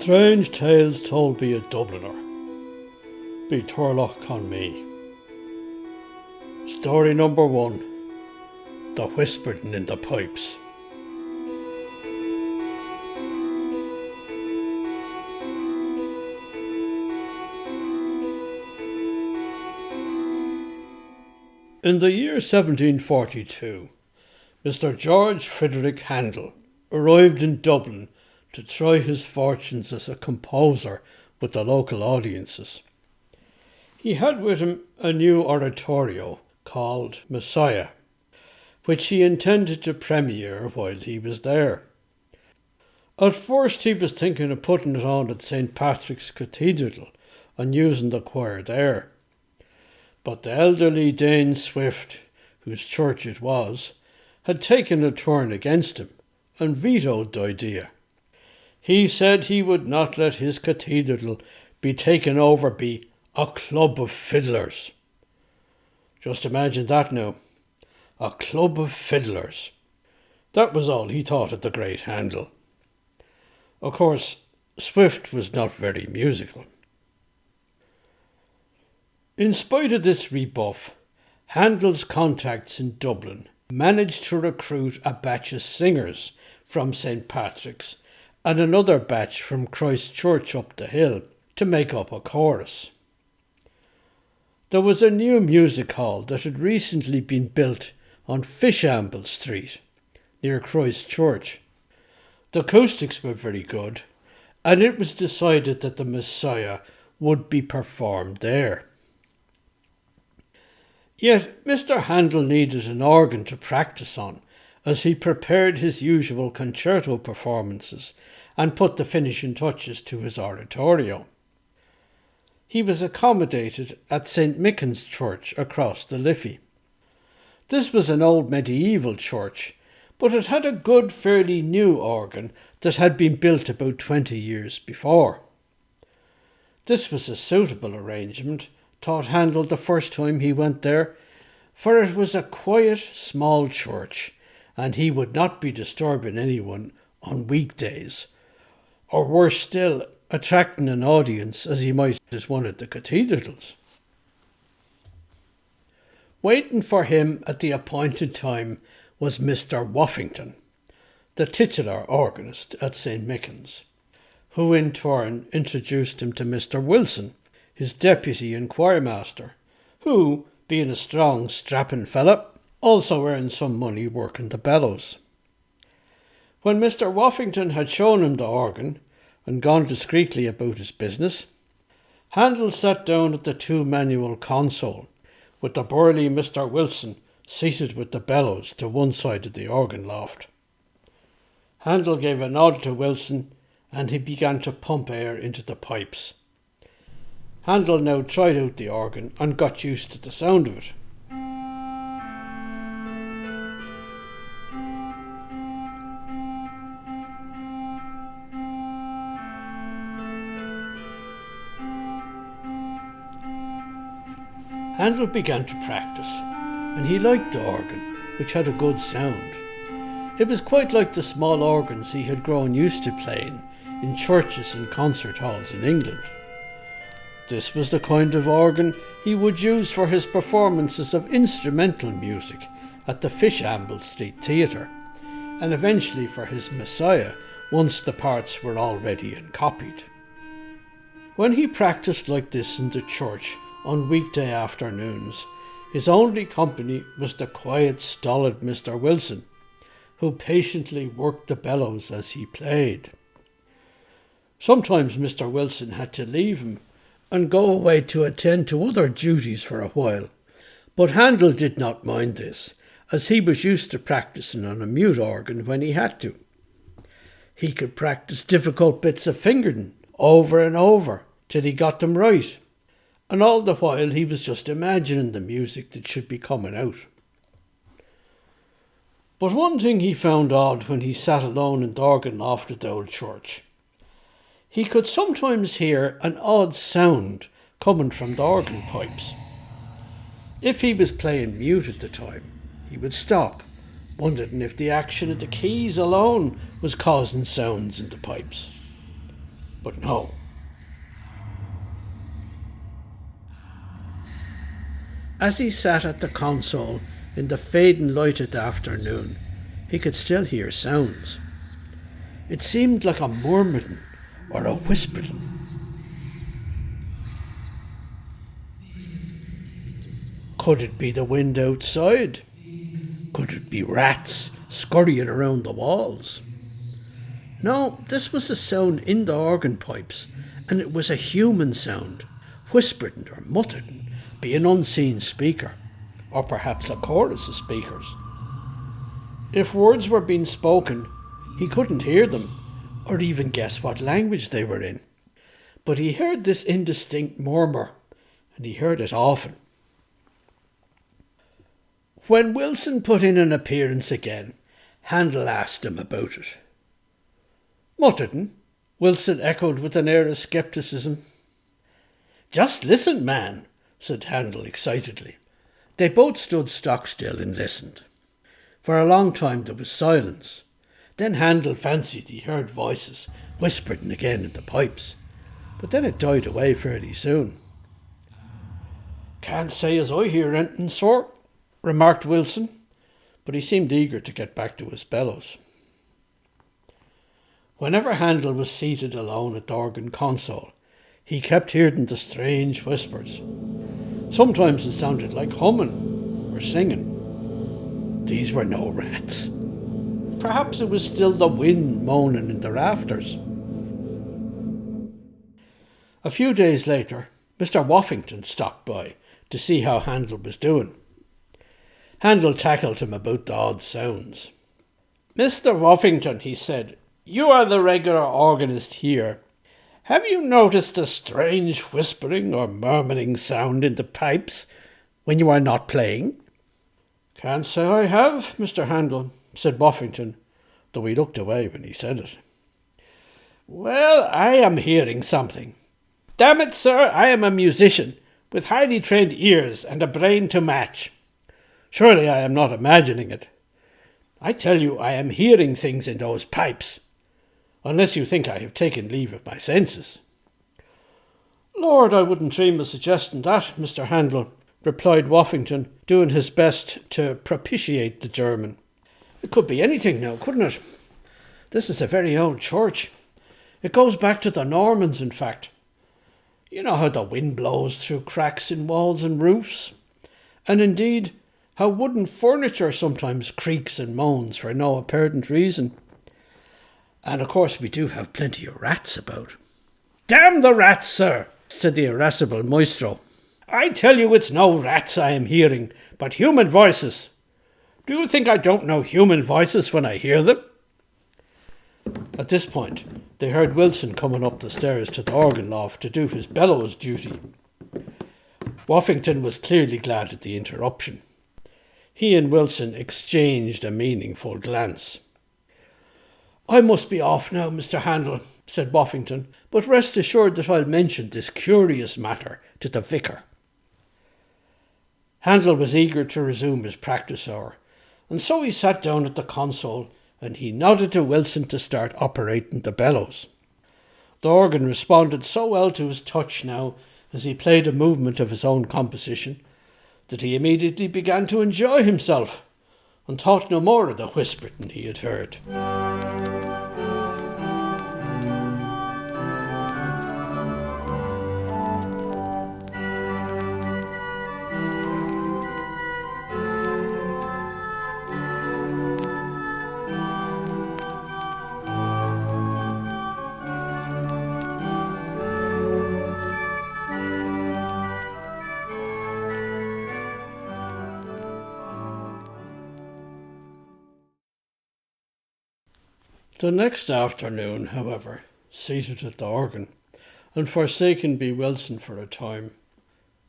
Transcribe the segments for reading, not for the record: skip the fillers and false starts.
Strange tales told by a Dubliner. Be Turlock on me. Story number 1. The Whispering in the Pipes. In the year 1742, Mr. George Frederick Handel arrived in Dublin to try his fortunes as a composer with the local audiences. He had with him a new oratorio called Messiah, which he intended to premiere while he was there. At first he was thinking of putting it on at St Patrick's Cathedral and using the choir there. But the elderly Dane Swift, whose church it was, had taken a turn against him and vetoed the idea. He said he would not let his cathedral be taken over by a club of fiddlers. Just imagine that now. A club of fiddlers. That was all he thought of the great Handel. Of course, Swift was not very musical. In spite of this rebuff, Handel's contacts in Dublin managed to recruit a batch of singers from St Patrick's and another batch from Christ Church up the hill to make up a chorus. There was a new music hall that had recently been built on Fishamble Street, near Christ Church. The acoustics were very good, and it was decided that the Messiah would be performed there. Yet Mr. Handel needed an organ to practice on as he prepared his usual concerto performances and put the finishing touches to his oratorio. He was accommodated at St Michan's church across the Liffey. This was an old medieval church, but it had a good, fairly new organ that had been built about 20 years before. This was a suitable arrangement, thought Handel the first time he went there, for it was a quiet, small church, and he would not be disturbing anyone on weekdays, or worse still, attracting an audience as he might at one of the cathedrals. Waiting for him at the appointed time was Mr. Woffington, the titular organist at St Michan's, who in turn introduced him to Mr. Wilson, his deputy and choirmaster, who, being a strong, strapping fella, also earned some money working the bellows. When Mr. Woffington had shown him the organ and gone discreetly about his business, Handel sat down at the two-manual console, with the burly Mr. Wilson seated with the bellows to one side of the organ loft. Handel gave a nod to Wilson, and he began to pump air into the pipes. Handel now tried out the organ and got used to the sound of it. Handel began to practice, and he liked the organ, which had a good sound. It was quite like the small organs he had grown used to playing in churches and concert halls in England. This was the kind of organ he would use for his performances of instrumental music at the Fishamble Street Theatre, and eventually for his Messiah once the parts were all ready and copied. When he practiced like this in the church on weekday afternoons, his only company was the quiet, stolid Mr. Wilson, who patiently worked the bellows as he played. Sometimes Mr. Wilson had to leave him and go away to attend to other duties for a while, but Handel did not mind this, as he was used to practicing on a mute organ when he had to. He could practice difficult bits of fingering over and over till he got them right, and all the while he was just imagining the music that should be coming out. But one thing he found odd when he sat alone in the organ loft at the old church. He could sometimes hear an odd sound coming from the organ pipes. If he was playing mute at the time, he would stop, wondering if the action of the keys alone was causing sounds in the pipes. But no. As he sat at the console in the fading light of the afternoon, he could still hear sounds. It seemed like a murmuring or a whispering. Could it be the wind outside? Could it be rats scurrying around the walls? No, this was a sound in the organ pipes, and it was a human sound, whispered or muttered by an unseen speaker, or perhaps a chorus of speakers. If words were being spoken, he couldn't hear them, or even guess what language they were in. But he heard this indistinct murmur, and he heard it often. When Wilson put in an appearance again, Handel asked him about it. Mutterton, Wilson echoed with an air of scepticism. Just listen, man, said Handel excitedly. They both stood stock still and listened. For a long time there was silence. Then Handel fancied he heard voices whispering again in the pipes, but then it died away fairly soon. Can't say as I hear anything, sir, remarked Wilson, but he seemed eager to get back to his bellows. Whenever Handel was seated alone at the organ console, he kept hearing the strange whispers. Sometimes it sounded like humming or singing. These were no rats. Perhaps it was still the wind moaning in the rafters. A few days later, Mr. Woffington stopped by to see how Handel was doing. Handel tackled him about the odd sounds. Mr. Woffington, he said, you are the regular organist here. Have you noticed a strange whispering or murmuring sound in the pipes when you are not playing? Can't say I have, Mr. Handel, said Woffington, though he looked away when he said it. Well, I am hearing something. Damn it, sir, I am a musician, with highly trained ears and a brain to match. Surely I am not imagining it. I tell you, I am hearing things in those pipes, unless you think I have taken leave of my senses. Lord, I wouldn't dream of suggesting that, Mr. Handel, replied Woffington, doing his best to propitiate the German. It could be anything now, couldn't it? This is a very old church. It goes back to the Normans, in fact. You know how the wind blows through cracks in walls and roofs, and indeed how wooden furniture sometimes creaks and moans for no apparent reason. And of course we do have plenty of rats about. Damn the rats, sir, said the irascible maestro. I tell you it's no rats I am hearing, but human voices. Do you think I don't know human voices when I hear them? At this point, they heard Wilson coming up the stairs to the organ loft to do his bellows duty. Woffington was clearly glad at the interruption. He and Wilson exchanged a meaningful glance. I must be off now, Mr. Handel, said Woffington, but rest assured that I'll mention this curious matter to the vicar. Handel was eager to resume his practice hour, and so he sat down at the console and he nodded to Wilson to start operating the bellows. The organ responded so well to his touch now as he played a movement of his own composition that he immediately began to enjoy himself and thought no more of the whispering he had heard. The next afternoon, however, seated at the organ, and forsaken by Wilson for a time,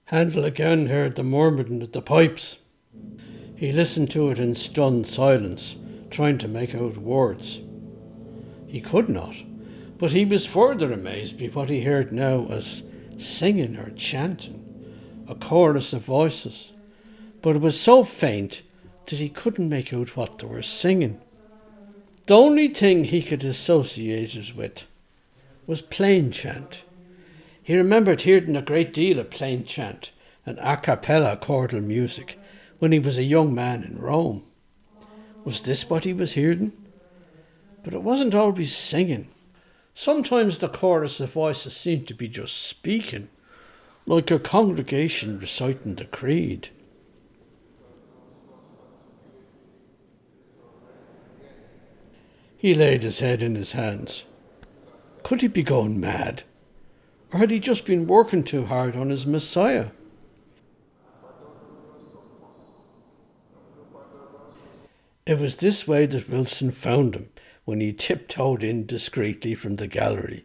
Handel again heard the murmuring of the pipes. He listened to it in stunned silence, trying to make out words. He could not, but he was further amazed by what he heard now as singing or chanting, a chorus of voices, but it was so faint that he couldn't make out what they were singing. The only thing he could associate it with was plain chant. He remembered hearing a great deal of plain chant and a cappella choral music when he was a young man in Rome. Was this what he was hearing? But it wasn't always singing. Sometimes the chorus of voices seemed to be just speaking, like a congregation reciting the creed. He laid his head in his hands. Could he be going mad? Or had he just been working too hard on his Messiah? It was this way that Wilson found him when he tiptoed in discreetly from the gallery.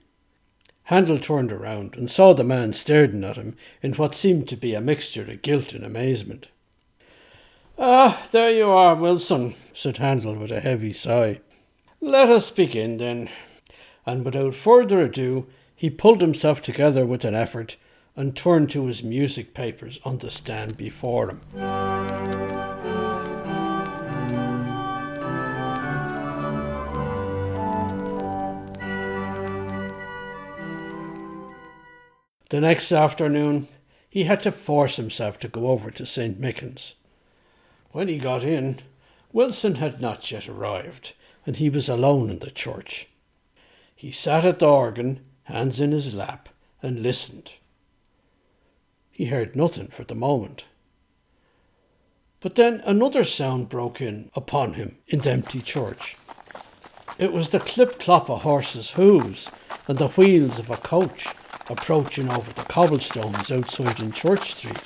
Handel turned around and saw the man staring at him in what seemed to be a mixture of guilt and amazement. "Ah, there you are, Wilson," said Handel with a heavy sigh. "Let us begin then." And without further ado, he pulled himself together with an effort and turned to his music papers on the stand before him. The next afternoon, he had to force himself to go over to St Michan's. When he got in, Wilson had not yet arrived, and he was alone in the church. He sat at the organ, hands in his lap, and listened. He heard nothing for the moment. But then another sound broke in upon him in the empty church. It was the clip-clop of horses' hooves and the wheels of a coach approaching over the cobblestones outside in Church Street.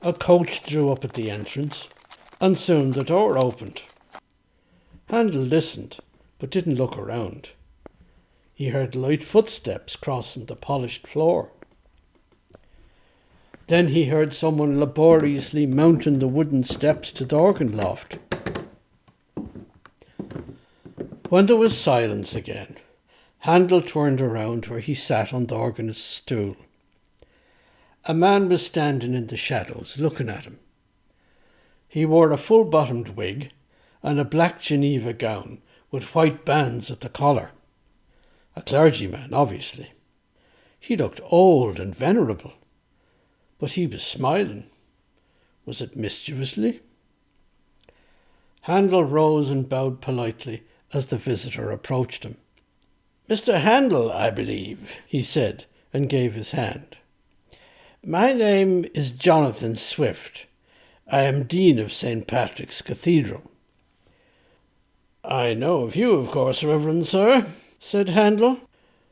A coach drew up at the entrance, and soon the door opened. Handel listened, but didn't look around. He heard light footsteps crossing the polished floor. Then he heard someone laboriously mounting the wooden steps to the organ loft. When there was silence again, Handel turned around where he sat on the organist's stool. A man was standing in the shadows, looking at him. He wore a full-bottomed wig and a black Geneva gown with white bands at the collar. A clergyman, obviously. He looked old and venerable, but he was smiling. Was it mischievously? Handel rose and bowed politely as the visitor approached him. "Mr. Handel, I believe," he said, and gave his hand. "My name is Jonathan Swift. I am Dean of St. Patrick's Cathedral." "I know of you, of course, Reverend Sir," said Handel.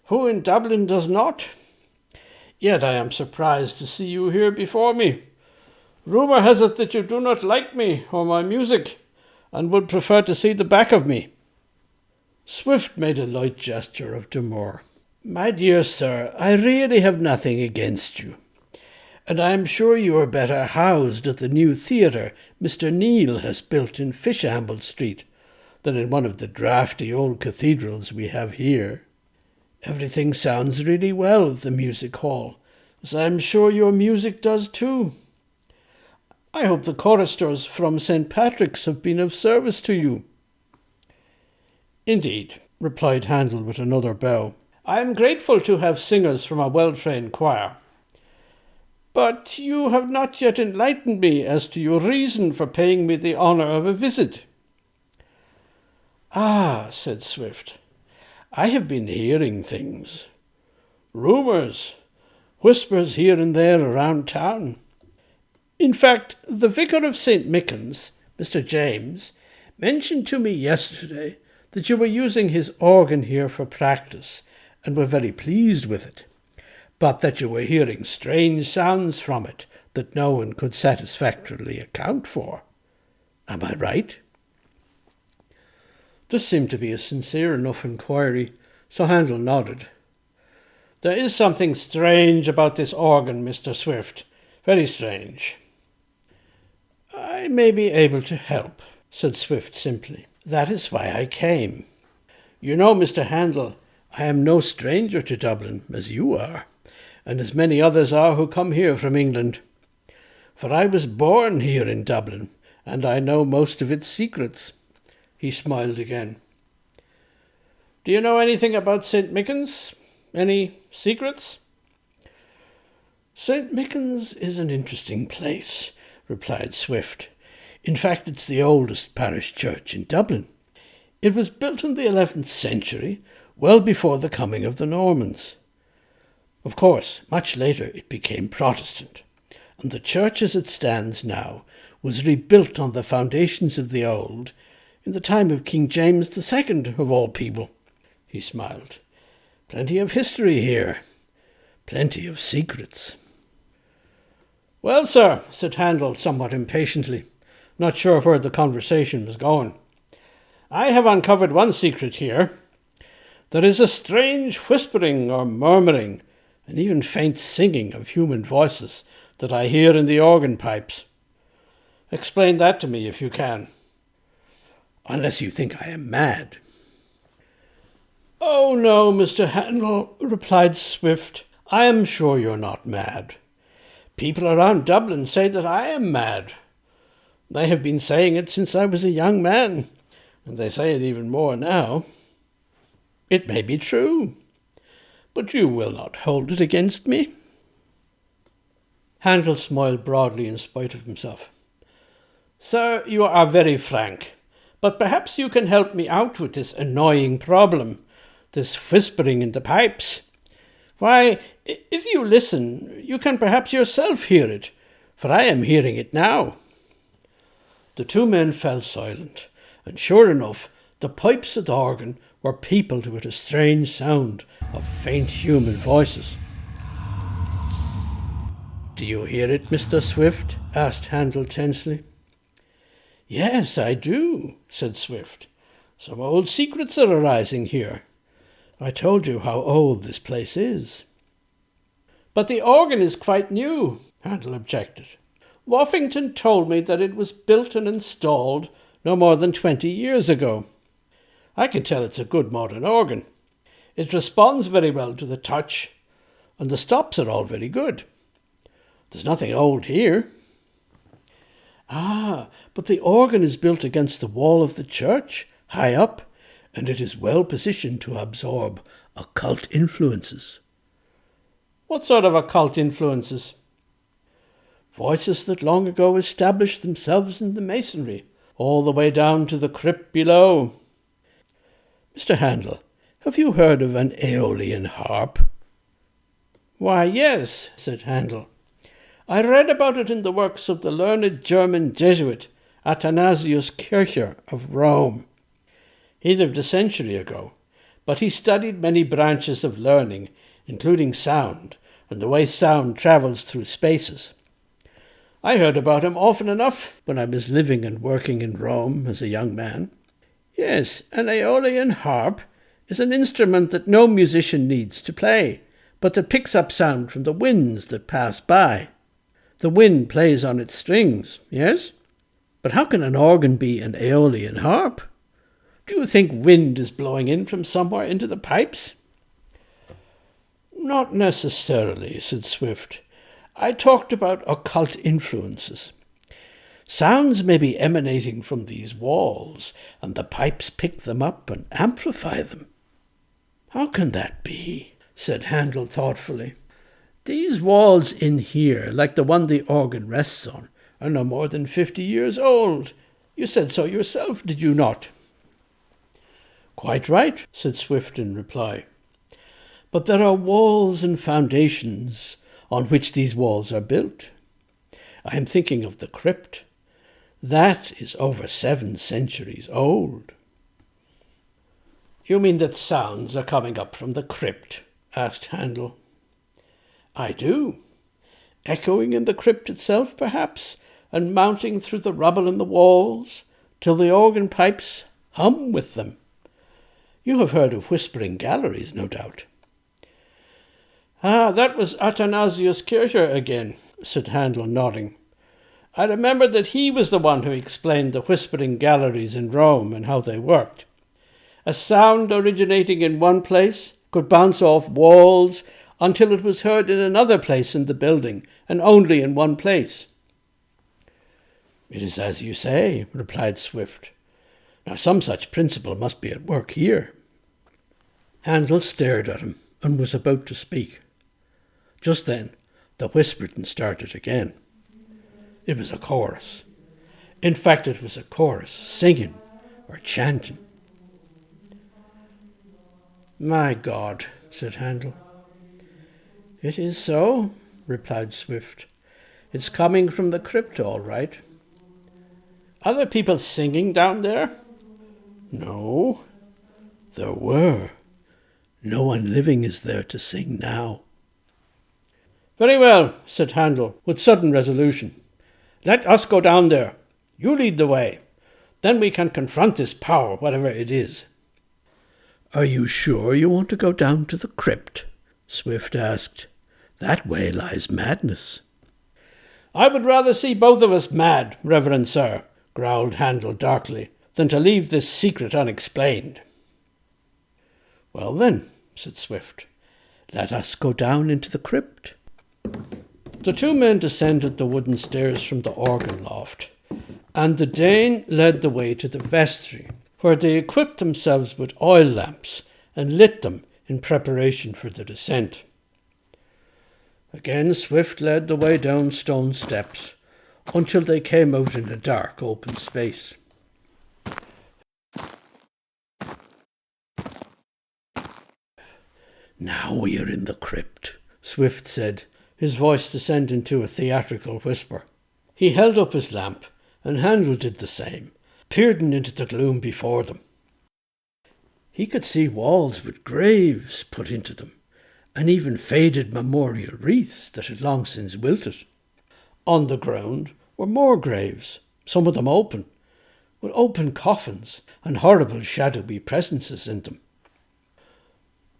"Who in Dublin does not? Yet I am surprised to see you here before me. Rumour has it that you do not like me or my music, and would prefer to see the back of me." Swift made a light gesture of demur. "My dear sir, I really have nothing against you, and I am sure you are better housed at the new theatre Mr. Neil has built in Fishamble Street than in one of the draughty old cathedrals we have here. Everything sounds really well at the music hall, as I am sure your music does too. I hope the choristers from St. Patrick's have been of service to you." "Indeed," replied Handel with another bow. "I am grateful to have singers from a well-trained choir. But you have not yet enlightened me as to your reason for paying me the honour of a visit." "Ah," said Swift, "I have been hearing things. Rumours, whispers here and there around town. In fact, the vicar of St. Michan's, Mr. James, mentioned to me yesterday that you were using his organ here for practice and were very pleased with it, but that you were hearing strange sounds from it that no one could satisfactorily account for. Am I right?" This seemed to be a sincere enough inquiry, so Handel nodded. "There is something strange about this organ, Mr. Swift. Very strange." "I may be able to help," said Swift simply. "That is why I came. You know, Mr. Handel, I am no stranger to Dublin, as you are, and as many others are who come here from England. For I was born here in Dublin, and I know most of its secrets." He smiled again. "Do you know anything about St Michan's? Any secrets?" "St Michan's is an interesting place," replied Swift. "In fact, it's the oldest parish church in Dublin. It was built in the 11th century, well before the coming of the Normans. Of course, much later it became Protestant, and the church as it stands now was rebuilt on the foundations of the old in the time of King James II, of all people." He smiled. "Plenty of history here. Plenty of secrets." "Well, sir," said Handel somewhat impatiently, not sure where the conversation was going, "I have uncovered one secret here. There is a strange whispering or murmuring, and even faint singing of human voices that I hear in the organ pipes. Explain that to me if you can. Unless you think I am mad." "Oh, no, Mr. Handel," replied Swift. "I am sure you're not mad. People around Dublin say that I am mad. They have been saying it since I was a young man, and they say it even more now. It may be true, but you will not hold it against me." Handel smiled broadly in spite of himself. "Sir, you are very frank, but perhaps you can help me out with this annoying problem, this whispering in the pipes. Why, if you listen, you can perhaps yourself hear it, for I am hearing it now." The two men fell silent, and sure enough, the pipes of the organ were peopled with a strange sound of faint human voices. "Do you hear it, Mr. Swift?" asked Handel tensely. "Yes, I do," said Swift. "Some old secrets are arising here. I told you how old this place is." "But the organ is quite new," Handel objected. "Woffington told me that it was built and installed no more than 20 years ago. I can tell it's a good modern organ. It responds very well to the touch, and the stops are all very good. There's nothing old here." "Ah, but the organ is built against the wall of the church, high up, and it is well positioned to absorb occult influences." "What sort of occult influences?" "Voices that long ago established themselves in the masonry, all the way down to the crypt below. Mr. Handel, have you heard of an aeolian harp?" "Why, yes," said Handel. "I read about it in the works of the learned German Jesuit, Athanasius Kircher of Rome. He lived a century ago, but he studied many branches of learning, including sound, and the way sound travels through spaces. I heard about him often enough when I was living and working in Rome as a young man. Yes, an aeolian harp is an instrument that no musician needs to play, but that picks up sound from the winds that pass by. The wind plays on its strings, yes? But how can an organ be an aeolian harp? Do you think wind is blowing in from somewhere into the pipes?" "Not necessarily," said Swift. "I talked about occult influences. Sounds may be emanating from these walls, and the pipes pick them up and amplify them." "How can that be?" said Handel thoughtfully. "These walls in here, like the one the organ rests on, are no more than 50 years old. You said so yourself, did you not?" "Quite right," said Swift in reply. "But there are walls and foundations on which these walls are built. I am thinking of the crypt. That is over 7 centuries old." "You mean that sounds are coming up from the crypt?" asked Handel. "I do. Echoing in the crypt itself, perhaps, and mounting through the rubble in the walls, till the organ pipes hum with them. You have heard of whispering galleries, no doubt." "Ah, that was Athanasius Kircher again," said Handel, nodding. "I remember that he was the one who explained the whispering galleries in Rome and how they worked. A sound originating in one place could bounce off walls until it was heard in another place in the building, and only in one place." It is as you say, replied Swift. Now some such principle must be at work here. Handel stared at him and was about to speak. Just then the whispering started again. It was a chorus. In fact, it was a chorus, singing or chanting. My God, said Handel. It is so, replied Swift. It's coming from the crypt, all right. Are there people singing down there? No, there were. No one living is there to sing now. Very well, said Handel, with sudden resolution. Let us go down there. You lead the way. Then we can confront this power, whatever it is. Are you sure you want to go down to the crypt? Swift asked. That way lies madness. I would rather see both of us mad, Reverend Sir, growled Handel darkly, than to leave this secret unexplained. Well then, said Swift, let us go down into the crypt. The two men descended the wooden stairs from the organ loft, and the Dane led the way to the vestry, where they equipped themselves with oil lamps and lit them in preparation for the descent. Again Swift led the way down stone steps, until they came out in a dark open space. Now we are in the crypt, Swift said, his voice descending to a theatrical whisper. He held up his lamp, and Handel did the same, peering into the gloom before them. He could see walls with graves put into them, and even faded memorial wreaths that had long since wilted. On the ground were more graves, some of them open, with open coffins and horrible shadowy presences in them.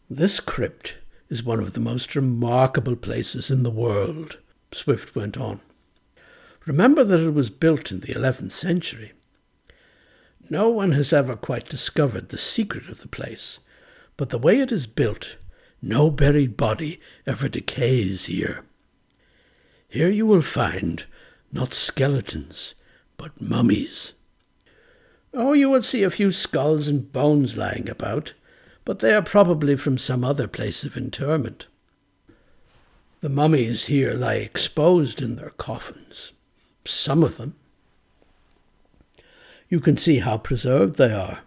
This crypt is one of the most remarkable places in the world, Swift went on. Remember that it was built in the 11th century. No one has ever quite discovered the secret of the place, but the way it is built, no buried body ever decays here. Here you will find not skeletons, but mummies. Oh, you will see a few skulls and bones lying about, but they are probably from some other place of interment. The mummies here lie exposed in their coffins, some of them. You can see how preserved they are.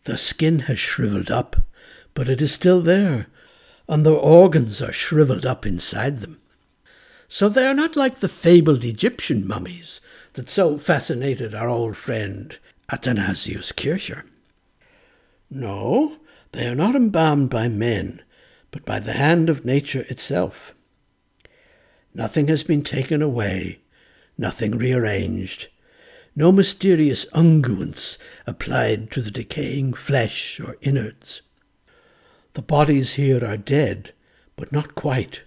Their skin has shriveled up, but it is still there, and their organs are shriveled up inside them. So they are not like the fabled Egyptian mummies that so fascinated our old friend Athanasius Kircher. No, they are not embalmed by men, but by the hand of nature itself. Nothing has been taken away, nothing rearranged, no mysterious unguents applied to the decaying flesh or innards. The bodies here are dead, but not quite,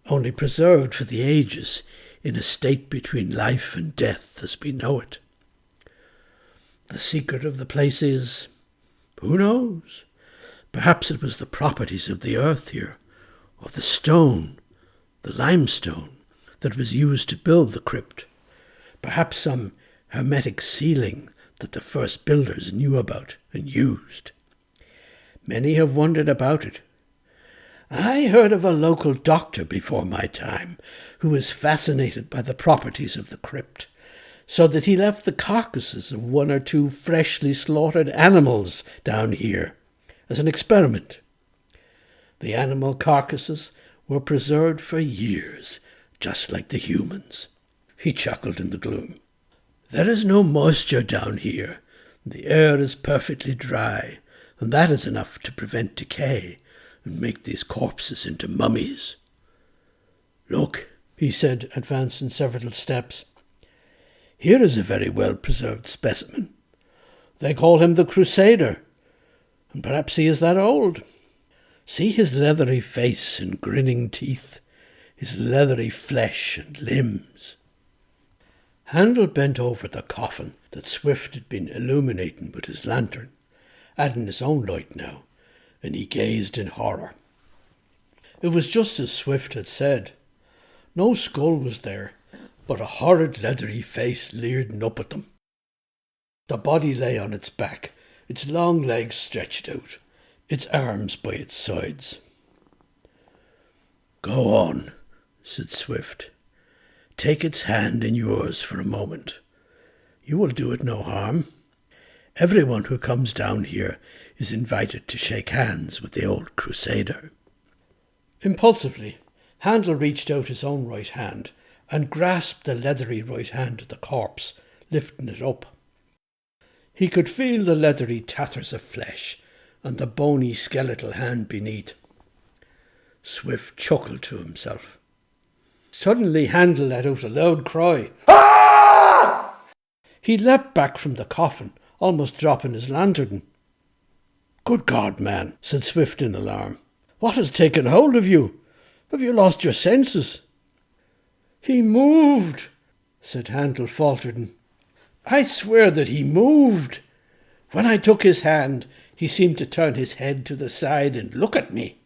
only preserved for the ages in a state between life and death as we know it. The secret of the place is, who knows? Perhaps it was the properties of the earth here, of the stone, the limestone, that was used to build the crypt. Perhaps some hermetic sealing that the first builders knew about and used. Many have wondered about it. I heard of a local doctor before my time who was fascinated by the properties of the crypt, so that he left the carcasses of one or two freshly slaughtered animals down here as an experiment. The animal carcasses were preserved for years, just like the humans. He chuckled in the gloom. There is no moisture down here. The air is perfectly dry, and that is enough to prevent decay and make these corpses into mummies. Look, he said, advancing several steps. Here is a very well-preserved specimen. They call him the Crusader, and perhaps he is that old. See his leathery face and grinning teeth, his leathery flesh and limbs. Handel bent over the coffin that Swift had been illuminating with his lantern, adding his own light now, and he gazed in horror. It was just as Swift had said. No skull was there, but a horrid leathery face leered up at them. The body lay on its back, its long legs stretched out, its arms by its sides. "Go on," said Swift. "Take its hand in yours for a moment. You will do it no harm. Everyone who comes down here is invited to shake hands with the old crusader." Impulsively, Handel reached out his own right hand and grasped the leathery right hand of the corpse, lifting it up. He could feel the leathery tatters of flesh and the bony skeletal hand beneath. Swift chuckled to himself. Suddenly Handel let out a loud cry. "Ah!" He leapt back from the coffin, almost dropping his lantern. "Good God, man," said Swift in alarm. "What has taken hold of you? Have you lost your senses?" "He moved," said Handel, faltering. "I swear that he moved. When I took his hand, he seemed to turn his head to the side and look at me.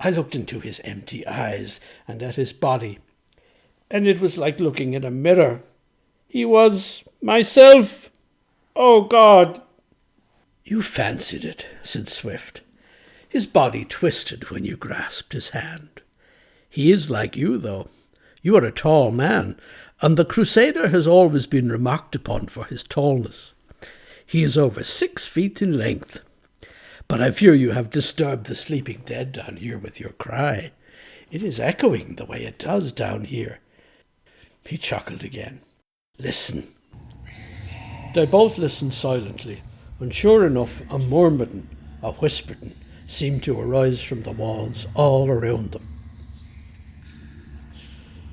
I looked into his empty eyes and at his body, and it was like looking in a mirror. He was myself. Oh, God!" "You fancied it," said Swift. "His body twisted when you grasped his hand. He is like you, though. You are a tall man, and the Crusader has always been remarked upon for his tallness. He is over 6 feet in length. But I fear you have disturbed the sleeping dead down here with your cry. It is echoing the way it does down here." He chuckled again. "Listen." They both listened silently, and sure enough, a murmuring, a whispering, seemed to arise from the walls all around them.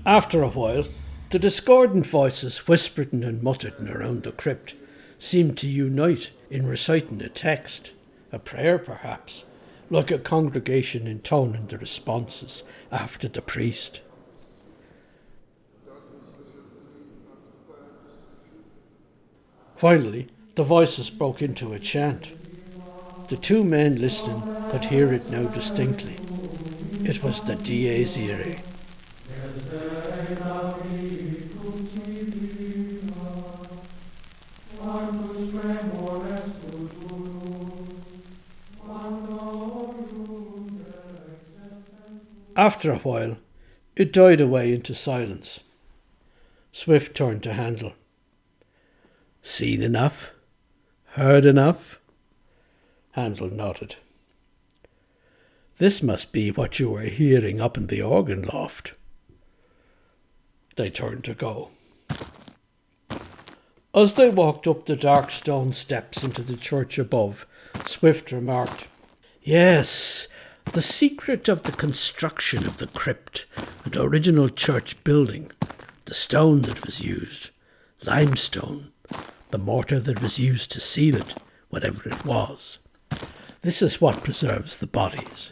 After a while, the discordant voices whispering and muttering around the crypt seemed to unite in reciting a text, a prayer perhaps, like a congregation intoning the responses after the priest. Finally, the voices broke into a chant. The two men listening could hear it now distinctly. It was the Dies Irae. After a while, it died away into silence. Swift turned to Handel. "Seen enough? Heard enough?" Handel nodded. "This must be what you were hearing up in the organ loft." They turned to go. As they walked up the dark stone steps into the church above, Swift remarked, "Yes, the secret of the construction of the crypt and original church building, the stone that was used, limestone, the mortar that was used to seal it, whatever it was. This is what preserves the bodies.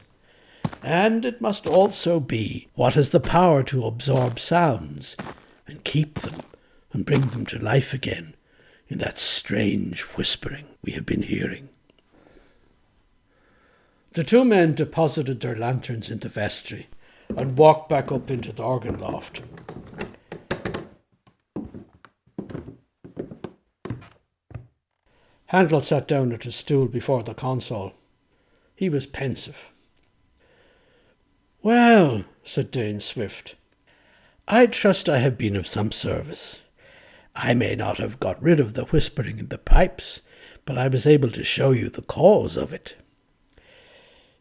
And it must also be what has the power to absorb sounds and keep them and bring them to life again in that strange whispering we have been hearing." The two men deposited their lanterns in the vestry and walked back up into the organ loft. Handel sat down at his stool before the console. He was pensive. "Well," said Dane Swift, "I trust I have been of some service. I may not have got rid of the whispering in the pipes, but I was able to show you the cause of it."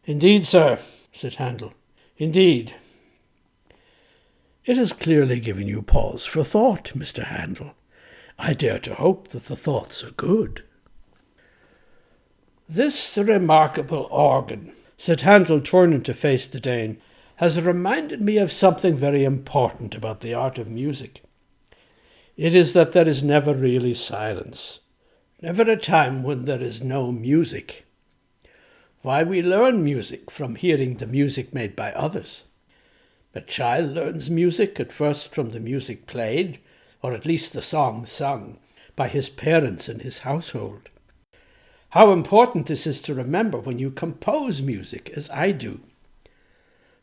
"Indeed, sir," said Handel, "indeed." "It has clearly given you pause for thought, Mr. Handel. I dare to hope that the thoughts are good." "This remarkable organ," said Handel, turning to face the Dane, "has reminded me of something very important about the art of music. It is that there is never really silence, never a time when there is no music. Why, we learn music from hearing the music made by others. A child learns music at first from the music played, or at least the song sung, by his parents in his household. How important this is to remember when you compose music, as I do.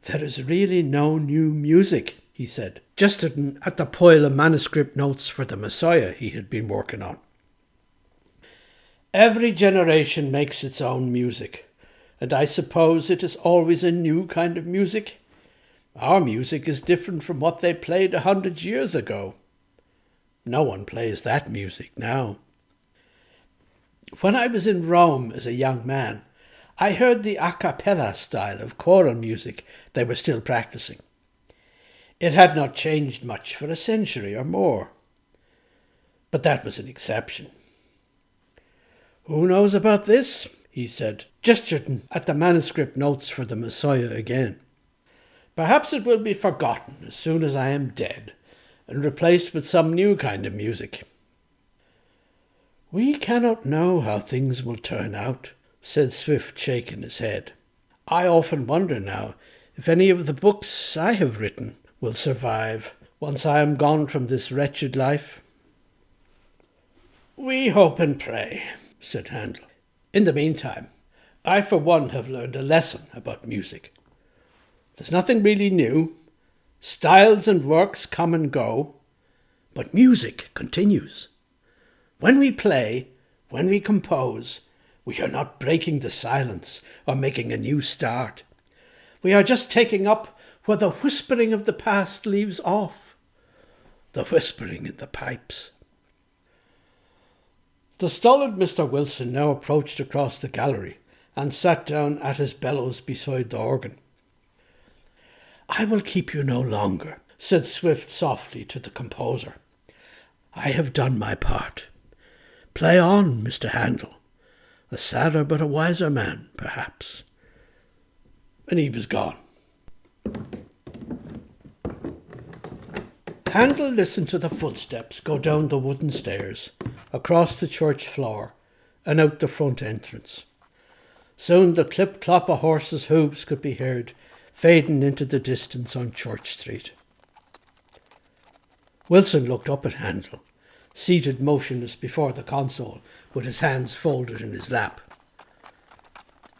There is really no new music. he said, gesturing at the pile of manuscript notes for the Messiah he had been working on. Every generation makes its own music, and I suppose it is always a new kind of music. Our music is different from what they played 100 years ago. No one plays that music now. When I was in Rome as a young man, I heard the a cappella style of choral music they were still practicing. It had not changed much for a century or more. But that was an exception. Who knows about this? He said, gesturing at the manuscript notes for the Messiah again. Perhaps it will be forgotten as soon as I am dead and replaced with some new kind of music. We cannot know how things will turn out, said Swift, shaking his head. I often wonder now if any of the books I have written will survive once I am gone from this wretched life. We hope and pray, said Handel. In the meantime, I for one have learned a lesson about music. There's nothing really new. Styles and works come and go, but music continues. When we play, when we compose, we are not breaking the silence or making a new start. We are just taking up where the whispering of the past leaves off, the whispering in the pipes. The stolid Mr. Wilson now approached across the gallery and sat down at his bellows beside the organ. I will keep you no longer, said Swift softly to the composer. I have done my part. Play on, Mr. Handel. A sadder but a wiser man, perhaps. And he was gone. Handel listened to the footsteps go down the wooden stairs, across the church floor, and out the front entrance. Soon the clip-clop of horses' hooves could be heard, fading into the distance on Church Street. Wilson looked up at Handel, seated motionless before the console, with his hands folded in his lap.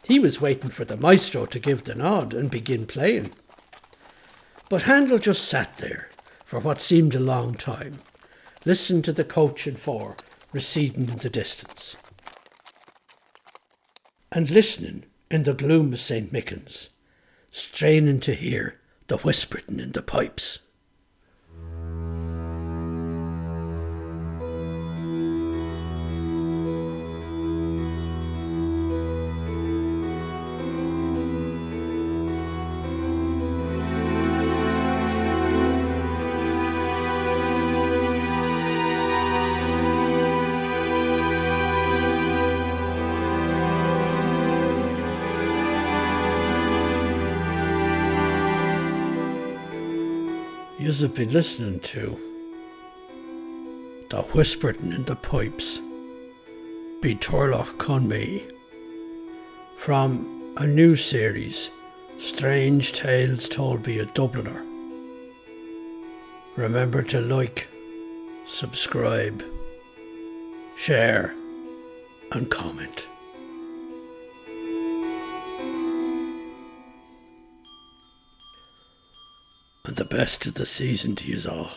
He was waiting for the maestro to give the nod and begin playing. But Handel just sat there for what seemed a long time, listening to the coach and four receding in the distance, and listening in the gloom of St Michan's, straining to hear the whispering in the pipes. You have been listening to The Whispering in the Pipes by Turlough Conmee from a new series, Strange Tales Told by a Dubliner. Remember to like, subscribe, share and comment. And the best of the season to yous all.